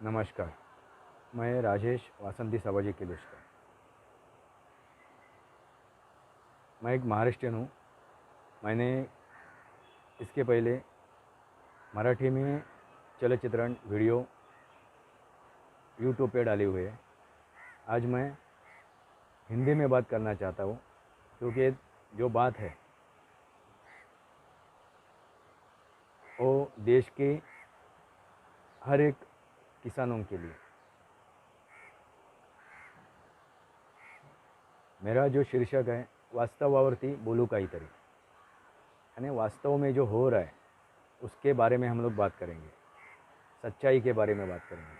नमस्कार। मैं राजेश वासंती सबाजी किर्लोस्कर। मैं एक महाराष्ट्रियन हूँ। मैंने इसके पहले मराठी में चलचित्रण वीडियो यूट्यूब पे डाले हुए हैं। आज मैं हिंदी में बात करना चाहता हूँ, क्योंकि जो बात है वो देश के हर एक किसानों के लिए। मेरा जो शीर्षक है वास्तवावरती बोलू काहीतरी, यानी वास्तव में जो हो रहा है उसके बारे में हम लोग बात करेंगे, सच्चाई के बारे में बात करेंगे।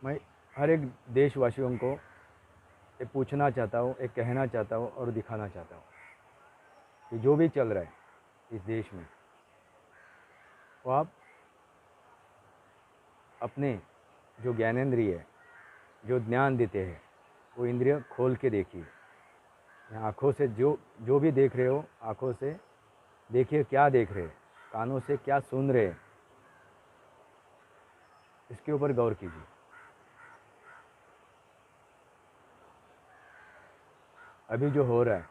मैं हर एक देशवासियों को ये पूछना चाहता हूँ, एक कहना चाहता हूँ और दिखाना चाहता हूँ कि जो भी चल रहा है इस देश में, वो आप अपने जो ज्ञानेंद्रिय है, जो ज्ञान देते हैं, वो इंद्रिय खोल के देखिए। आँखों से जो जो भी देख रहे हो, आँखों से देखिए क्या देख रहे हैं, कानों से क्या सुन रहे हैं, इसके ऊपर गौर कीजिए। अभी जो हो रहा है,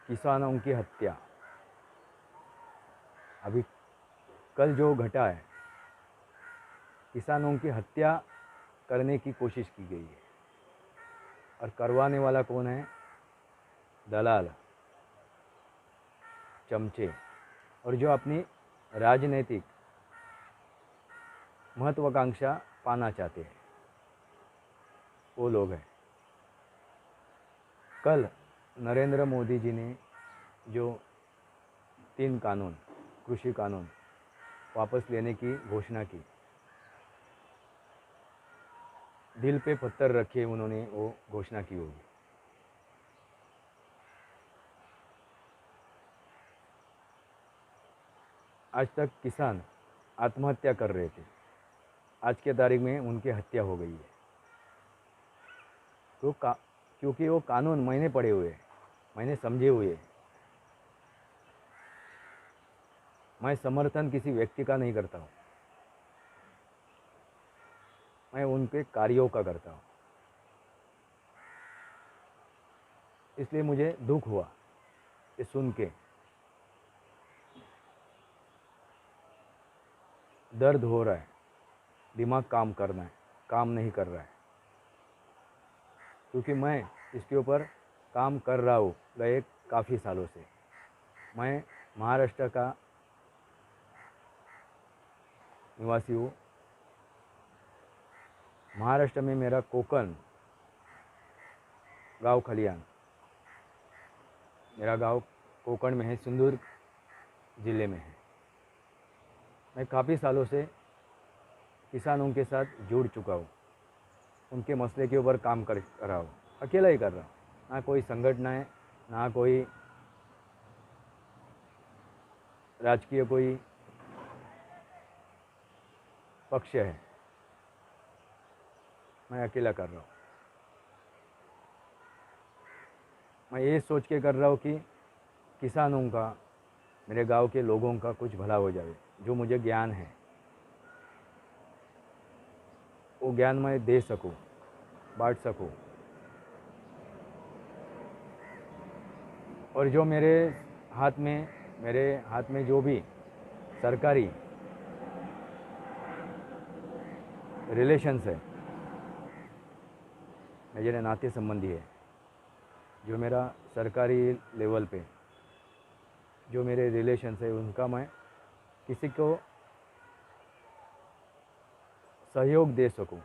किसानों की हत्या, अभी कल जो घटा है, किसानों की हत्या करने की कोशिश की गई है। और करवाने वाला कौन है? दलाल, चमचे, और जो अपनी राजनीतिक महत्वाकांक्षा पाना चाहते हैं, वो लोग हैं। कल नरेंद्र मोदी जी ने जो 3 कानून, कृषि कानून वापस लेने की घोषणा की, दिल पे पत्थर रखे उन्होंने वो घोषणा की होगी। आज तक किसान आत्महत्या कर रहे थे, आज के तारीख में उनकी हत्या हो गई है। तो क्योंकि वो कानून मैंने पढ़े हुए हैं, मैंने समझे हुए हैं। मैं समर्थन किसी व्यक्ति का नहीं करता हूँ, मैं उनके कार्यों का करता हूँ। इसलिए मुझे दुख हुआ ये सुन के, दर्द हो रहा है, दिमाग काम करना है, काम नहीं कर रहा है। क्योंकि मैं इसके ऊपर काम कर रहा हूँ गए काफ़ी सालों से। मैं महाराष्ट्र का निवासी हूँ। महाराष्ट्र में मेरा कोकण गांव खलियान, मेरा गांव कोकण में है, सिंधुदुर्ग ज़िले में है। मैं काफ़ी सालों से किसानों के साथ जुड़ चुका हूँ, उनके मसले के ऊपर काम कर रहा हूँ, अकेला ही कर रहा हूँ। ना कोई संगठन है, ना कोई राजकीय कोई पक्ष है, मैं अकेला कर रहा हूँ। मैं ये सोच के कर रहा हूँ कि किसानों का, मेरे गांव के लोगों का कुछ भला हो जाए। जो मुझे ज्ञान है वो ज्ञान मैं दे सकूँ, बांट सकूँ। और जो मेरे हाथ में जो भी सरकारी रिलेशंस है, मेरे नाते संबंधी है, जो मेरा सरकारी लेवल पे जो मेरे रिलेशंस है, उनका मैं किसी को सहयोग दे सकूं,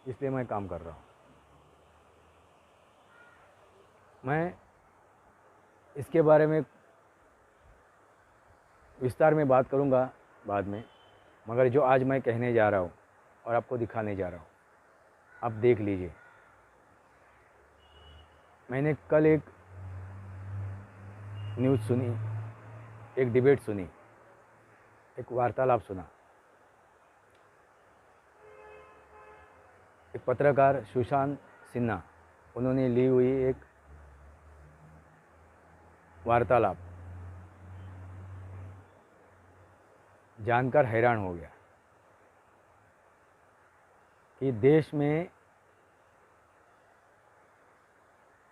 इसलिए मैं काम कर रहा हूं। मैं इसके बारे में विस्तार में बात करूंगा बाद में, मगर जो आज मैं कहने जा रहा हूं और आपको दिखाने जा रहा हूं, आप देख लीजिए। मैंने कल एक न्यूज़ सुनी, एक डिबेट सुनी, एक वार्तालाप सुना। एक पत्रकार सुशांत सिन्हा, उन्होंने ली हुई एक वार्तालाप, जानकर हैरान हो गया कि देश में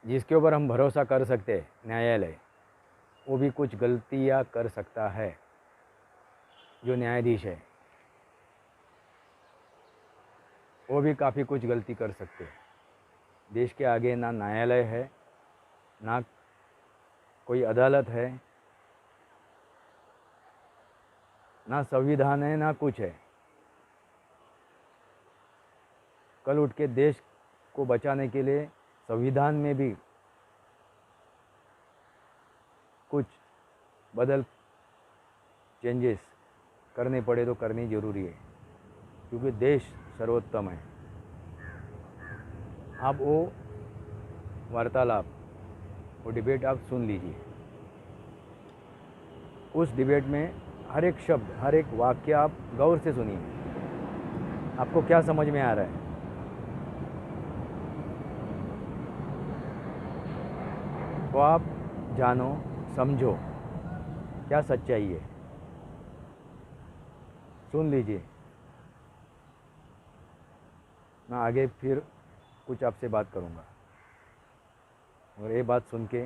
जिसके ऊपर हम भरोसा कर सकते हैं, न्यायालय, वो भी कुछ गलतियां कर सकता है। जो न्यायाधीश है वो भी काफ़ी कुछ गलती कर सकते हैं। देश के आगे ना न्यायालय है, ना कोई अदालत है, ना संविधान है, ना कुछ है। कल उठ के देश को बचाने के लिए संविधान में भी कुछ चेंजेस करने पड़े तो करनी ज़रूरी है, क्योंकि देश सर्वोत्तम है। आप वो वार्तालाप, वो डिबेट आप सुन लीजिए। उस डिबेट में हर एक शब्द, हर एक वाक्य आप गौर से सुनिए। आपको क्या समझ में आ रहा है? वो आप जानो, समझो क्या सच्चाई है। सुन लीजिए। मैं आगे फिर कुछ आपसे बात करूंगा, और ये बात सुन के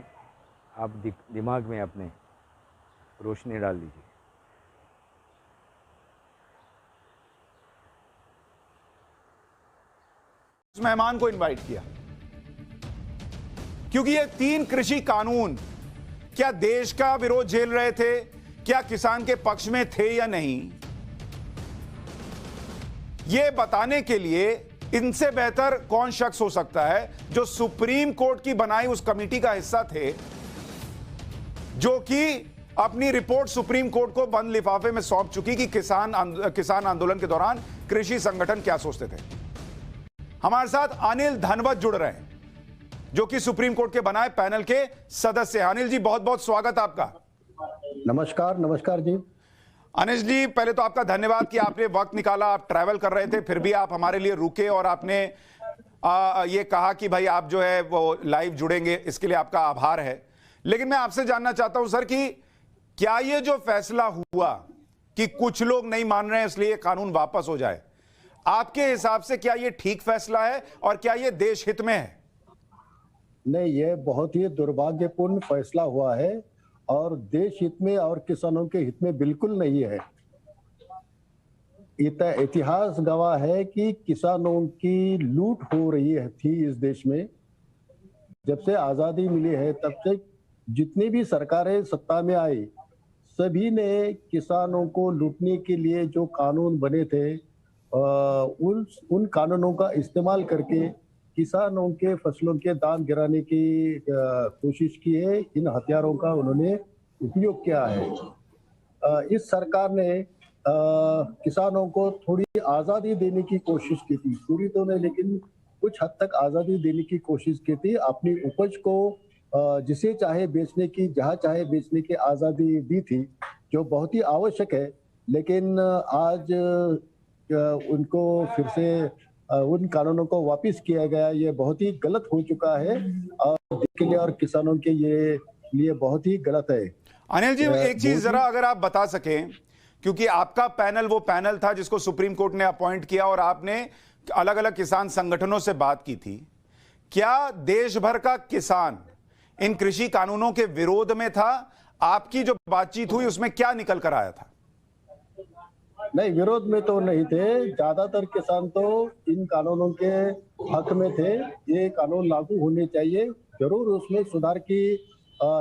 आप दिमाग में अपने रोशनी डाल दीजिए। उस मेहमान को इनवाइट किया क्योंकि ये 3 कृषि कानून क्या देश का विरोध झेल रहे थे, क्या किसान के पक्ष में थे या नहीं, ये बताने के लिए इनसे बेहतर कौन शख्स हो सकता है जो सुप्रीम कोर्ट की बनाई उस कमेटी का हिस्सा थे, जो कि अपनी रिपोर्ट सुप्रीम कोर्ट को बंद लिफाफे में सौंप चुकी कि किसान आंदोलन के दौरान कृषि संगठन क्या सोचते थे। हमारे साथ अनिल धनवत जुड़ रहे हैं, जो कि सुप्रीम कोर्ट के बनाए पैनल के सदस्य हैं। अनिल जी, बहुत बहुत स्वागत आपका। नमस्कार। नमस्कार जी। अनिल जी, पहले तो आपका धन्यवाद कि आपने वक्त निकाला। आप ट्रैवल कर रहे थे, फिर भी आप हमारे लिए रुके और आपने ये कहा कि भाई आप जो है वो लाइव जुड़ेंगे, इसके लिए आपका आभार है। लेकिन मैं आपसे जानना चाहता हूं सर कि क्या ये जो फैसला हुआ कि कुछ लोग नहीं मान रहे हैं इसलिए कानून वापस हो जाए, आपके हिसाब से क्या ये ठीक फैसला है और क्या ये देश हित में है? नहीं, ये बहुत ही दुर्भाग्यपूर्ण फैसला हुआ है और देश हित में और किसानों के हित में बिल्कुल नहीं है। इतिहास गवाह है कि किसानों की लूट हो रही है थी इस देश में। जब से आजादी मिली है तब से जितनी भी सरकारें सत्ता में आई, सभी ने किसानों को लूटने के लिए जो कानून बने थे उन कानूनों का इस्तेमाल करके किसानों के फसलों के दाम गिराने की कोशिश की है। इन हथियारों का उन्होंने उपयोग किया है। इस सरकार ने किसानों को थोड़ी आज़ादी देने की कोशिश की थी, पूरी तो नहीं लेकिन कुछ हद तक आज़ादी देने की कोशिश की थी। अपनी उपज को जिसे चाहे बेचने की, जहाँ चाहे बेचने की आज़ादी दी थी, जो बहुत ही आवश्यक है। लेकिन आज उनको फिर से उन कानूनों को वापस किया गया, ये बहुत ही गलत हो चुका है और देश के लिए और किसानों के लिए बहुत ही गलत है। अनिल जी, एक चीज जरा अगर आप बता सकें, क्योंकि आपका पैनल वो पैनल था जिसको सुप्रीम कोर्ट ने अपॉइंट किया और आपने अलग अलग किसान संगठनों से बात की थी। क्या देश भर का किसान इन कृषि कानूनों के विरोध में था? आपकी जो बातचीत हुई उसमें क्या निकल कर आया था? नहीं, विरोध में तो नहीं थे। ज्यादातर किसान तो इन कानूनों के हक में थे। ये कानून लागू होने चाहिए, जरूर उसमें सुधार की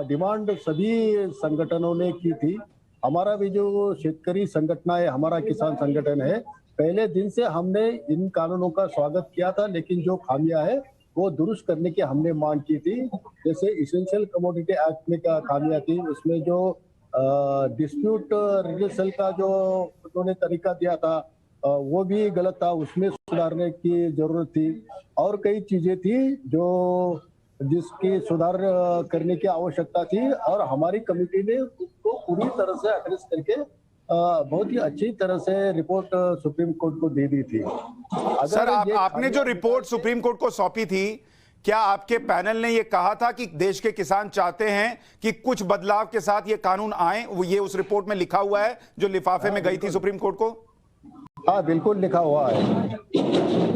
डिमांड सभी संगठनों ने की थी। हमारा भी जो शेतकरी संगठन है, हमारा किसान संगठन है, पहले दिन से हमने इन कानूनों का स्वागत किया था, लेकिन जो खामियां है वो दुरुस्त करने की हमने मांग की थी। जैसे इसेंशियल कमोडिटी एक्ट में क्या खामियां थी, उसमें जो डिस्प्यूट रिजल्यूशन का जो उन्होंने तरीका दिया था वो भी गलत था, उसमें सुधारने की जरूरत थी। और कई चीजें थी जो जिसकी सुधार करने की आवश्यकता थी और हमारी कमेटी ने उसको पूरी तरह से एड्रेस करके बहुत ही अच्छी तरह से रिपोर्ट सुप्रीम कोर्ट को दे दी थी। सर, आपने जो रिपोर्ट सुप्रीम कोर्ट को सौंपी थी, क्या आपके पैनल ने यह कहा था कि देश के किसान चाहते हैं कि कुछ बदलाव के साथ ये कानून आए? वो ये उस रिपोर्ट में लिखा हुआ है जो लिफाफे में गई थी सुप्रीम कोर्ट को? हाँ, बिल्कुल लिखा हुआ है।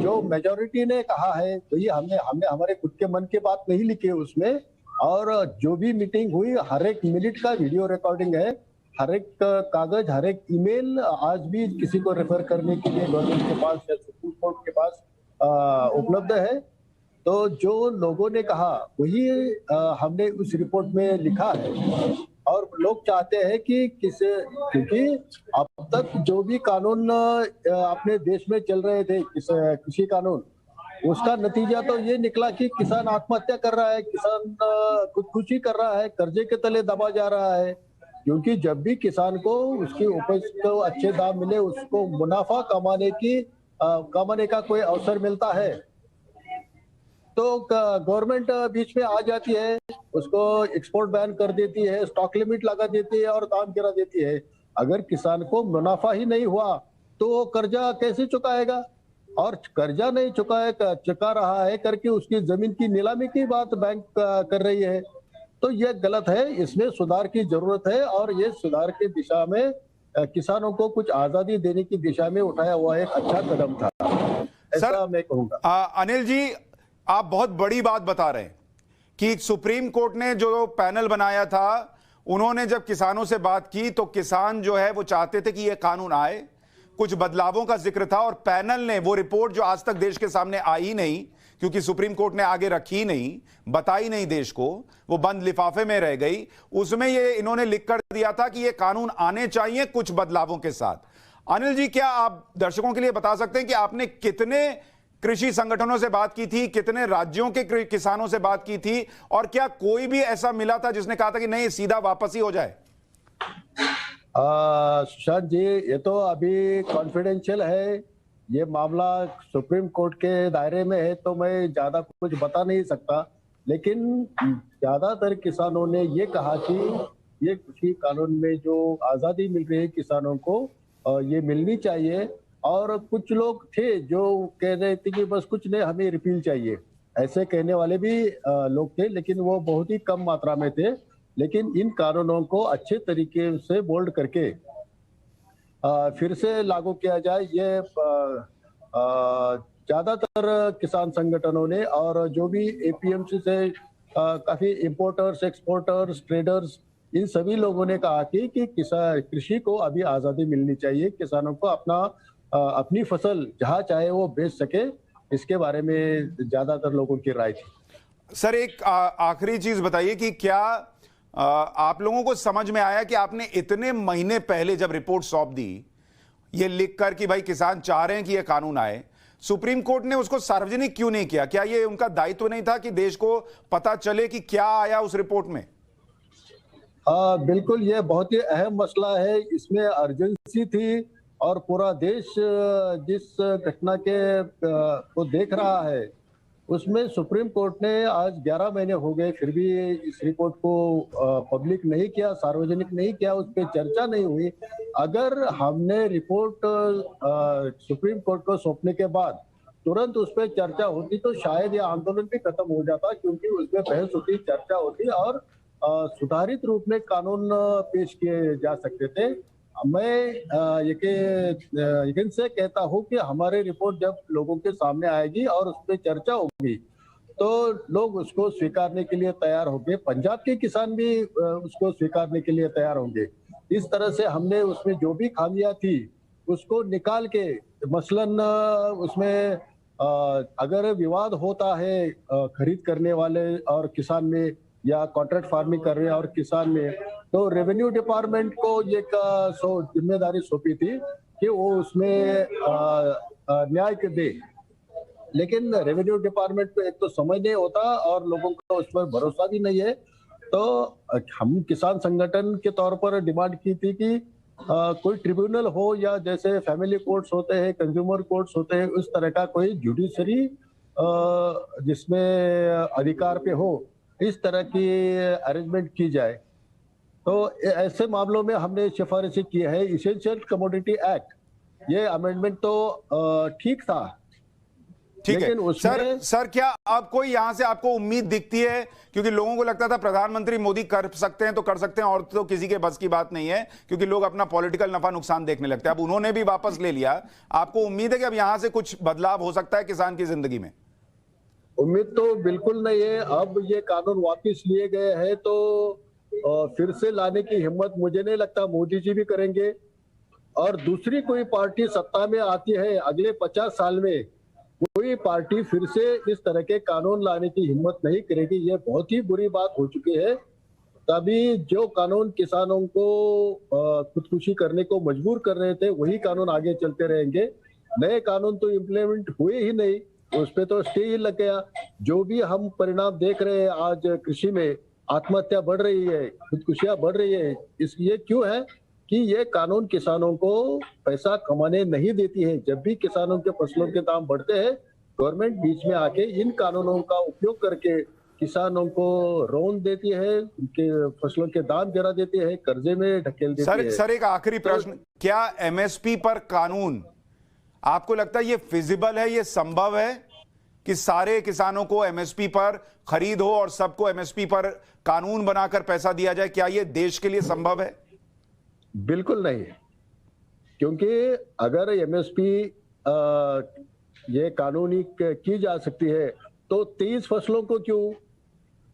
जो मेजोरिटी ने कहा है वही हमने हमने हमारे खुद के मन की बात नहीं लिखी है उसमें। और जो भी मीटिंग हुई हर एक मिनट का वीडियो रिकॉर्डिंग है, हर एक कागज, हर एक ईमेल आज भी किसी को रेफर करने के लिए गवर्नमेंट के पास या सुप्रीम कोर्ट के पास उपलब्ध है। तो जो लोगों ने कहा वही हमने उस रिपोर्ट में लिखा है। और लोग चाहते हैं कि क्योंकि अब तक जो भी कानून अपने देश में चल रहे थे, कृषि कानून, उसका नतीजा तो ये निकला कि किसान आत्महत्या कर रहा है, किसान खुदकुशी कर रहा है, कर्जे के तले दबा जा रहा है। क्योंकि जब भी किसान को उसकी उपज को अच्छे दाम मिले, उसको मुनाफा कमाने का कोई अवसर मिलता है, तो गवर्नमेंट बीच में आ जाती है, उसको एक्सपोर्ट बैन कर देती है, स्टॉक लिमिट लगा देती है और दाम गिरा देती है। अगर किसान को मुनाफा ही नहीं हुआ तो वो कर्जा कैसे चुकाएगा? और कर्जा नहीं चुका रहा है करके उसकी जमीन की नीलामी की बात बैंक कर रही है। तो ये गलत है, इसमें सुधार की जरूरत है। और ये सुधार की दिशा में किसानों को कुछ आजादी देने की दिशा में उठाया हुआ एक अच्छा कदम था, ऐसा मैं कहूंगा। अनिल जी, आप बहुत बड़ी बात बता रहे हैं कि सुप्रीम कोर्ट ने जो पैनल बनाया था, उन्होंने जब किसानों से बात की तो किसान जो है वो चाहते थे कि यह कानून आए, कुछ बदलावों का जिक्र था। और पैनल ने वो रिपोर्ट जो आज तक देश के सामने आई ही नहीं, क्योंकि सुप्रीम कोर्ट ने आगे रखी नहीं, बताई नहीं देश को, वो बंद लिफाफे में रह गई, उसमें ये इन्होंने लिख कर दिया था कि ये कानून आने चाहिए कुछ बदलावों के साथ। अनिल जी, क्या आप दर्शकों के लिए बता सकते हैं कि आपने कितने कृषि संगठनों से बात की थी, कितने राज्यों के किसानों से बात की थी, और क्या कोई भी ऐसा मिला था जिसने कहा था कि नहीं सीधा वापस ही हो जाए? सुशांत जी, ये तो अभी कॉन्फिडेंशियल है, ये मामला सुप्रीम कोर्ट के दायरे में है, तो मैं ज्यादा कुछ बता नहीं सकता। लेकिन ज्यादातर किसानों ने ये कहा कि ये कृषि कानून में जो आजादी मिल रही है किसानों को, ये मिलनी चाहिए। और कुछ लोग थे जो कह रहे थे कि बस कुछ नहीं, हमें रिपील चाहिए, ऐसे कहने वाले भी लोग थे, लेकिन वो बहुत ही कम मात्रा में थे। लेकिन इन कानूनों को अच्छे तरीके से बोल्ड करके फिर से लागू किया जाए, ये ज्यादातर किसान संगठनों ने और जो भी एपीएमसी से काफी इंपोर्टर्स, एक्सपोर्टर्स, ट्रेडर्स, इन सभी लोगों ने कहा कि कृषि को अभी आजादी मिलनी चाहिए, किसानों को अपनी फसल जहां चाहे वो बेच सके, इसके बारे में ज्यादातर लोगों की राय थी। सर, एक आखिरी चीज बताइए कि क्या आप लोगों को समझ में आया कि आपने इतने महीने पहले जब रिपोर्ट सौंप दी, ये लिखकर कि भाई किसान चाह रहे हैं कि यह कानून आए, सुप्रीम कोर्ट ने उसको सार्वजनिक क्यों नहीं किया? क्या ये उनका दायित्व नहीं था कि देश को पता चले कि क्या आया उस रिपोर्ट में? बिल्कुल, ये बहुत ही अहम मसला है, इसमें अर्जेंसी थी। और पूरा देश जिस घटना को देख रहा है, उसमें सुप्रीम कोर्ट ने आज 11 महीने हो गए फिर भी इस रिपोर्ट को पब्लिक नहीं किया, सार्वजनिक नहीं किया, उस पर चर्चा नहीं हुई। अगर हमने रिपोर्ट सुप्रीम कोर्ट को सौंपने के बाद तुरंत उस पर चर्चा होती तो शायद ये आंदोलन भी खत्म हो जाता, क्योंकि उसमें बहस होती, चर्चा होती और सुधारित रूप में कानून पेश किए जा सकते थे। मैं यकीन से कहता हूं कि हमारी रिपोर्ट जब लोगों के सामने आएगी और उस पर चर्चा होगी तो लोग उसको स्वीकारने के लिए तैयार होंगे, पंजाब के किसान भी उसको स्वीकारने के लिए तैयार होंगे। इस तरह से हमने उसमें जो भी खामियां थी उसको निकाल के, मसलन उसमें अगर विवाद होता है खरीद करने वाले और किसान में या कॉन्ट्रैक्ट फार्मिंग कर रहे हैं और किसान में, तो रेवेन्यू डिपार्टमेंट को ये जिम्मेदारी सौंपी थी कि वो उसमें न्याय दे। लेकिन रेवेन्यू डिपार्टमेंट को एक तो समझ नहीं होता और लोगों को उस पर भरोसा भी नहीं है। तो हम किसान संगठन के तौर पर डिमांड की थी कि कोई ट्रिब्यूनल हो, या जैसे फैमिली कोर्ट्स होते हैं, कंज्यूमर कोर्ट्स होते हैं, उस तरह का कोई जुडिशरी जिसमें अधिकार पे हो, इस तरह की अरेंजमेंट की जाए। तो ऐसे मामलों में हमने सिफारिशें की है। इसेंशियल कमोडिटी एक्ट, ये अमेंडमेंट तो ठीक था, ठीक है लेकिन उसमें सर क्या अब कोई यहां से आपको उम्मीद दिखती है, क्योंकि लोगों को लगता था प्रधानमंत्री मोदी कर सकते हैं तो कर सकते हैं और तो किसी के बस की बात नहीं है, क्योंकि लोग अपना पॉलिटिकल नफा नुकसान देखने लगते हैं। अब उन्होंने भी वापस ले लिया, आपको उम्मीद है कि अब यहां से कुछ बदलाव हो सकता है किसान की जिंदगी में? उम्मीद तो बिल्कुल नहीं है। अब ये कानून वापस लिए गए हैं तो फिर से लाने की हिम्मत मुझे नहीं लगता मोदी जी भी करेंगे। और दूसरी कोई पार्टी सत्ता में आती है अगले 50 साल में, कोई पार्टी फिर से इस तरह के कानून लाने की हिम्मत नहीं करेगी। ये बहुत ही बुरी बात हो चुकी है। तभी जो कानून किसानों को खुदकुशी करने को मजबूर कर रहे थे वही कानून आगे चलते रहेंगे। नए कानून तो इम्प्लीमेंट हुए ही नहीं, उस पे तो स्टे ही लग गया। जो भी हम परिणाम देख रहे हैं आज कृषि में, आत्महत्या बढ़ रही है, खुदकुशियां बढ़ रही है, ये क्यों है कि ये कानून किसानों को पैसा कमाने नहीं देती है। जब भी किसानों के फसलों के दाम बढ़ते हैं, गवर्नमेंट बीच में आके इन कानूनों का उपयोग करके किसानों को लोन देती है, उनके फसलों के दाम गिरा देती है, कर्जे में ढकेल देती है। सर एक आखिरी प्रश्न, क्या एमएसपी पर कानून आपको लगता है ये फिजिबल है, ये संभव है कि सारे किसानों को एमएसपी पर खरीद हो और सबको एमएसपी पर कानून बनाकर पैसा दिया जाए? क्या ये देश के लिए संभव है? बिल्कुल नहीं है, क्योंकि अगर एमएसपी ये कानूनी की जा सकती है तो 23 फसलों को क्यों?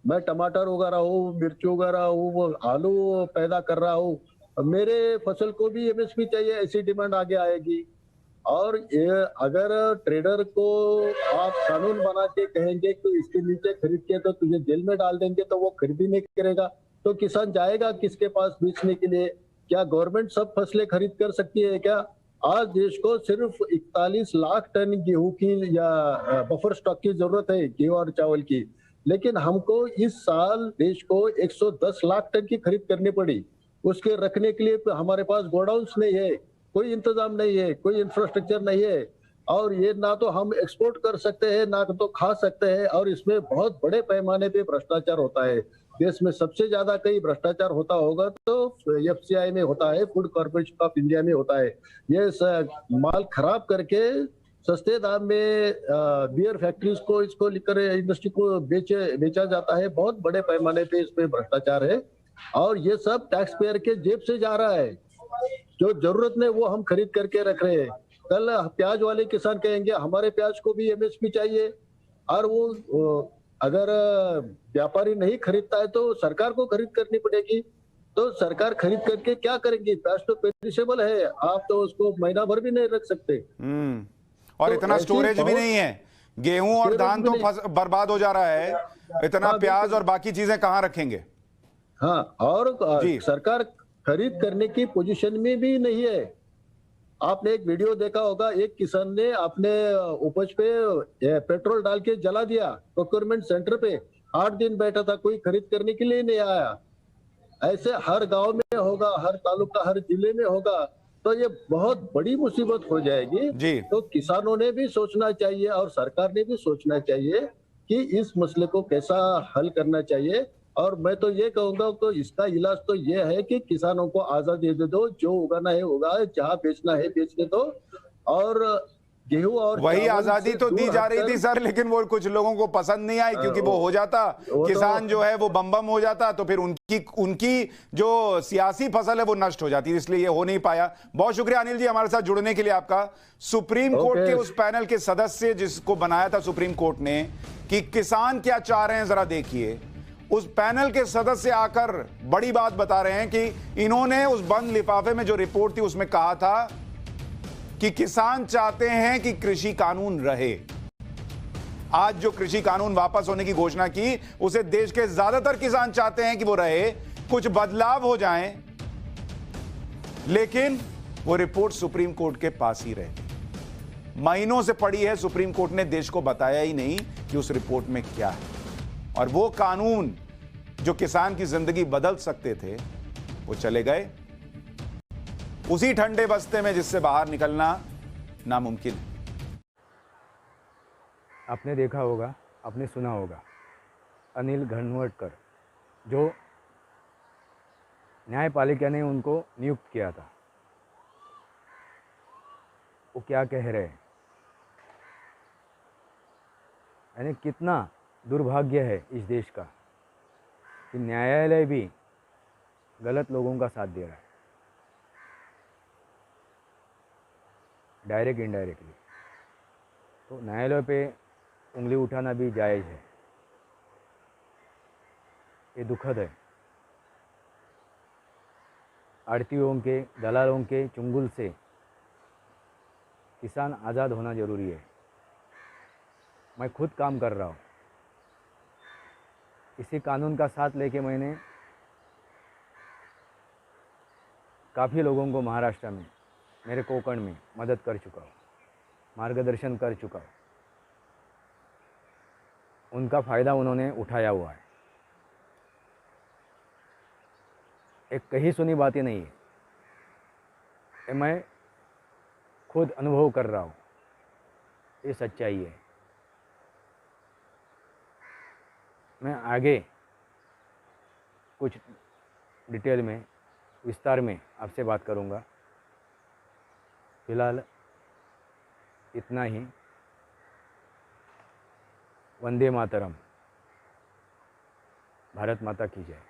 मैं टमाटर उगा रहा हूँ, मिर्च उगा रहा हूँ, आलू पैदा कर रहा हूँ, मेरे फसल को भी एमएसपी चाहिए, ऐसी डिमांड आगे आएगी। और ये अगर ट्रेडर को आप कानून बना के कहेंगे कि इसके नीचे खरीद के तो तुझे जेल में डाल देंगे, तो वो खरीद ही नहीं करेगा, तो किसान जाएगा किसके पास बेचने के लिए? क्या गवर्नमेंट सब फसलें खरीद कर सकती है क्या? आज देश को सिर्फ 41 लाख टन गेहूं की या बफर स्टॉक की जरूरत है, गेहूं और चावल की, लेकिन हमको इस साल देश को 110 लाख टन की खरीद करनी पड़ी। उसके रखने के लिए हमारे पास गोडाउन्स नहीं है, कोई इंतजाम नहीं है, कोई इंफ्रास्ट्रक्चर नहीं है, और ये ना तो हम एक्सपोर्ट कर सकते हैं ना तो खा सकते हैं। और इसमें बहुत बड़े पैमाने पे भ्रष्टाचार होता है। देश में सबसे ज्यादा कहीं भ्रष्टाचार होता होगा तो एफसीआई में होता है, फूड कॉर्पोरेशन ऑफ इंडिया में होता है। ये माल खराब करके सस्ते दाम में बियर फैक्ट्रीज को इसको लेकर इंडस्ट्री को बेचा जाता है। बहुत बड़े पैमाने पे इसमें भ्रष्टाचार है और ये सब टैक्स पेयर के जेब से जा रहा है। जो जरूरत नहीं वो हम खरीद करके रख रहे हैं। कल प्याज वाले किसान कहेंगे हमारे प्याज को भी एमएसपी चाहिए, और वो अगर व्यापारी नहीं खरीदता है तो सरकार को खरीद करनी पड़ेगी। तो सरकार खरीद करके क्या करेंगी? प्याज तो पेरिशेबल है, आप तो उसको महीना भर भी नहीं रख सकते। और तो इतना स्टोरेज भी नहीं है, गेहूं और धान तो बर्बाद हो जा रहा है, इतना प्याज और बाकी चीजें कहाँ रखेंगे? हाँ, और सरकार खरीद करने की पोजीशन में भी नहीं है। आपने एक वीडियो देखा होगा, एक किसान ने अपने उपज पे पेट्रोल डाल के जला दिया प्रोक्योरमेंट सेंटर पे, 8 दिन बैठा था, कोई खरीद करने के लिए नहीं आया। ऐसे हर गांव में होगा, हर तालुका, हर जिले में होगा, तो ये बहुत बड़ी मुसीबत हो जाएगी जी। तो किसानों ने भी सोचना चाहिए और सरकार ने भी सोचना चाहिए कि इस मसले को कैसा हल करना चाहिए। और मैं तो ये कहूंगा तो इसका इलाज तो ये है कि किसानों को आजादी दे दो, जो उगाना है उगाए, जहाँ बेचना है बेचने दो। और गेहूं और वही आजादी तो दी जा रही थी सर, लेकिन वो कुछ लोगों को पसंद नहीं आई, क्योंकि वो हो जाता किसान जो है वो बम हो जाता, तो फिर उनकी जो सियासी फसल है वो नष्ट हो जाती, इसलिए ये हो नहीं पाया। बहुत शुक्रिया अनिल जी हमारे साथ जुड़ने के लिए आपका। सुप्रीम कोर्ट के उस पैनल के सदस्य जिसको बनाया था सुप्रीम कोर्ट ने कि किसान क्या चाह रहे हैं जरा देखिए, उस पैनल के सदस्य आकर बड़ी बात बता रहे हैं कि इन्होंने उस बंद लिफाफे में जो रिपोर्ट थी उसमें कहा था कि किसान चाहते हैं कि कृषि कानून रहे। आज जो कृषि कानून वापस होने की घोषणा की उसे देश के ज्यादातर किसान चाहते हैं कि वो रहे, कुछ बदलाव हो जाएं, लेकिन वो रिपोर्ट सुप्रीम कोर्ट के पास ही रहे। महीनों से पड़ी है, सुप्रीम कोर्ट ने देश को बताया ही नहीं कि उस रिपोर्ट में क्या है, और वो कानून जो किसान की जिंदगी बदल सकते थे वो चले गए उसी ठंडे बस्ते में जिससे बाहर निकलना नामुमकिन है। आपने देखा होगा, आपने सुना होगा, अनिल घनवटकर जो न्यायपालिका ने उनको नियुक्त किया था, वो क्या कह रहे हैं? यानी कितना दुर्भाग्य है इस देश का कि न्यायालय भी गलत लोगों का साथ दे रहा है, डायरेक्ट इनडायरेक्टली। तो न्यायालय पे उंगली उठाना भी जायज़ है, ये दुखद है। आड़तियों के, दलालों के चुंगल से किसान आज़ाद होना ज़रूरी है। मैं खुद काम कर रहा हूँ, इसी कानून का साथ लेके मैंने काफ़ी लोगों को महाराष्ट्र में, मेरे कोंकण में मदद कर चुका हूँ, मार्गदर्शन कर चुका हूँ। उनका फ़ायदा उन्होंने उठाया हुआ है। एक कही सुनी बातें नहीं है, ये मैं खुद अनुभव कर रहा हूँ, ये सच्चाई है। मैं आगे कुछ डिटेल में, विस्तार में आपसे बात करूँगा। फिलहाल इतना ही। वंदे मातरम। भारत माता की जय।